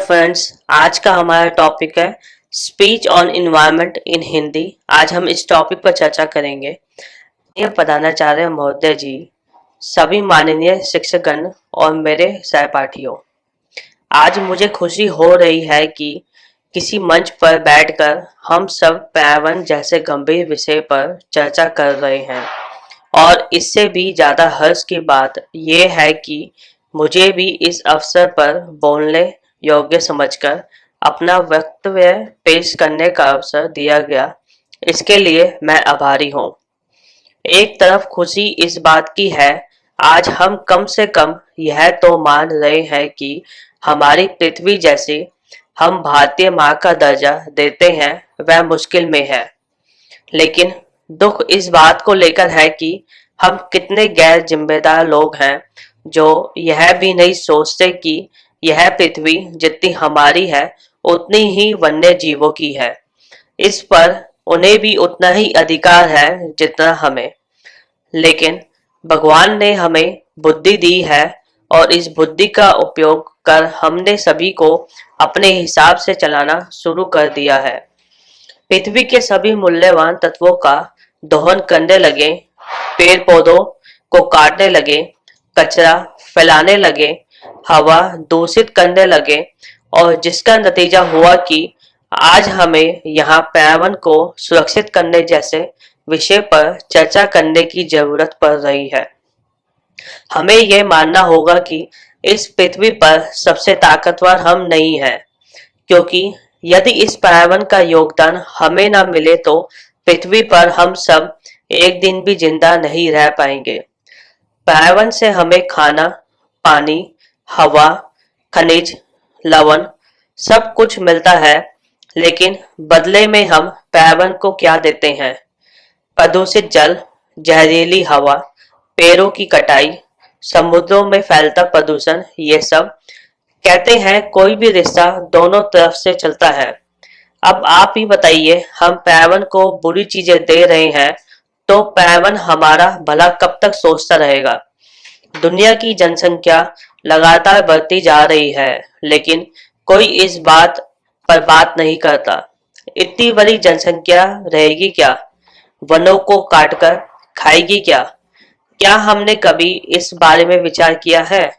Friends, आज का हमारा टॉपिक है स्पीच ऑन इन्वायरमेंट इन हिंदी। आज हम इस टॉपिक पर चर्चा करेंगे। ये प्रधानाचार्य महोदय जी, सभी माननीय शिक्षकगण और मेरे सहपाठियों, आज मुझे खुशी हो रही है कि किसी मंच पर बैठकर हम सब पर्यावरण जैसे गंभीर विषय पर चर्चा कर रहे हैं। और इससे भी ज़्यादा हर्ष की बात यह है कि मुझे भी इस अवसर पर बोलने योग्य समझकर अपना वक्तव्य पेश करने का अवसर दिया गया। इसके लिए मैं आभारी हूँ। एक तरफ खुशी इस बात की है, आज हम कम से कम यह तो मान रहे हैं कि हमारी पृथ्वी जैसी हम भारतीय माँ का दर्जा देते हैं वह मुश्किल में है। लेकिन दुख इस बात को लेकर है कि हम कितने गैर जिम्मेदार लोग हैं जो यह भी नहीं सोचते कि यह पृथ्वी जितनी हमारी है उतनी ही वन्य जीवों की है। इस पर उन्हें भी उतना ही अधिकार है जितना हमें। लेकिन भगवान ने हमें बुद्धि दी है और इस बुद्धि का उपयोग कर हमने सभी को अपने हिसाब से चलाना शुरू कर दिया है। पृथ्वी के सभी मूल्यवान तत्वों का दोहन करने लगे, पेड़ पौधों को काटने लगे, कचरा फैलाने लगे, हवा दूषित करने लगे और जिसका नतीजा हुआ कि आज हमें यहाँ पर्यावरण को सुरक्षित करने जैसे विषय पर चर्चा करने की जरूरत पड़ रही है। हमें यह मानना होगा कि इस पृथ्वी पर सबसे ताकतवर हम नहीं हैं, क्योंकि यदि इस पर्यावरण का योगदान हमें न मिले तो पृथ्वी पर हम सब एक दिन भी जिंदा नहीं रह पाएंगे। पर्यावरण से हमें खाना, पानी, हवा, खनिज, लवण सब कुछ मिलता है, लेकिन बदले में हम पर्यावरण को क्या देते हैं? प्रदूषित जल, जहरीली हवा, पेड़ों की कटाई, समुद्रों में फैलता प्रदूषण, ये सब। कहते हैं कोई भी रिश्ता दोनों तरफ से चलता है। अब आप ही बताइए, हम पर्यावरण को बुरी चीजें दे रहे हैं तो पर्यावरण हमारा भला कब तक सोचता रहेगा? दुनिया की जनसंख्या लगातार बढ़ती जा रही है, लेकिन कोई इस बात पर बात नहीं करता। इतनी बड़ी जनसंख्या रहेगी क्या? वनों को काटकर खाएगी क्या? क्या हमने कभी इस बारे में विचार किया है?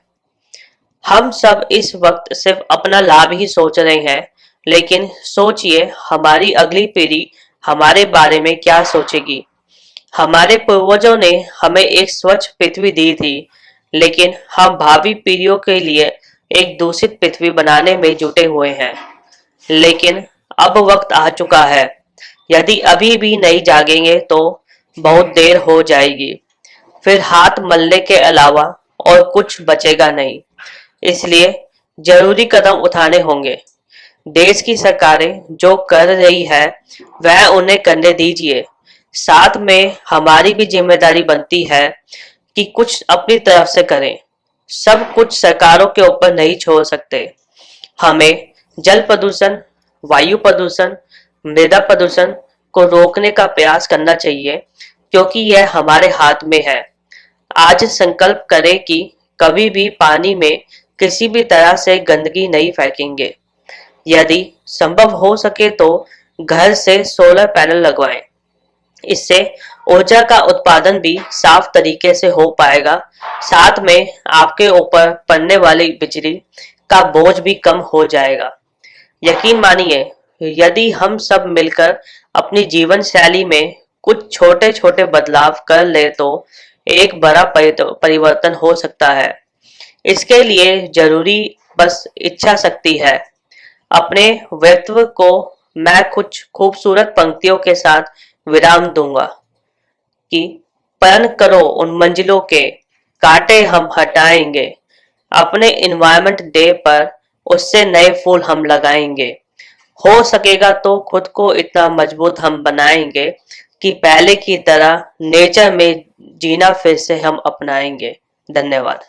हम सब इस वक्त सिर्फ अपना लाभ ही सोच रहे हैं, लेकिन सोचिए हमारी अगली पीढ़ी हमारे बारे में क्या सोचेगी। हमारे पूर्वजों ने हमें एक स्वच्छ पृथ्वी दी थी, लेकिन हम भावी पीढ़ियों के लिए एक दूषित पृथ्वी बनाने में जुटे हुए हैं। लेकिन अब वक्त आ चुका है। यदि अभी भी नहीं जागेंगे तो बहुत देर हो जाएगी। फिर हाथ मलने के अलावा और कुछ बचेगा नहीं। इसलिए जरूरी कदम उठाने होंगे। देश की सरकारें जो कर रही है वह उन्हें करने दीजिए। साथ में हमारी भी जिम्मेदारी बनती है कि कुछ अपनी तरफ से करें। सब कुछ सरकारों के ऊपर नहीं छोड़ सकते। हमें जल प्रदूषण, वायु प्रदूषण, मृदा प्रदूषण को रोकने का प्रयास करना चाहिए, क्योंकि यह हमारे हाथ में है। आज संकल्प करें कि कभी भी पानी में किसी भी तरह से गंदगी नहीं फेंकेंगे। यदि संभव हो सके तो घर से सोलर पैनल लगवाएं। इससे ऊर्जा का उत्पादन भी साफ तरीके से हो पाएगा। साथ में आपके ऊपर पड़ने वाली बिजली का बोझ भी कम हो जाएगा। यकीन मानिए, यदि हम सब मिलकर अपनी जीवन शैली में कुछ छोटे छोटे बदलाव कर ले तो एक बड़ा परिवर्तन हो सकता है। इसके लिए जरूरी बस इच्छा शक्ति है। अपने व्यक्तित्व को मैं कुछ खूबसूरत पंक्तियों के साथ विराम दूंगा कि प्रण करो उन मंजिलों के, कांटे हम हटाएंगे। अपने इन्वायरमेंट डे पर उससे नए फूल हम लगाएंगे। हो सकेगा तो खुद को इतना मजबूत हम बनाएंगे कि पहले की तरह नेचर में जीना फिर से हम अपनाएंगे। धन्यवाद।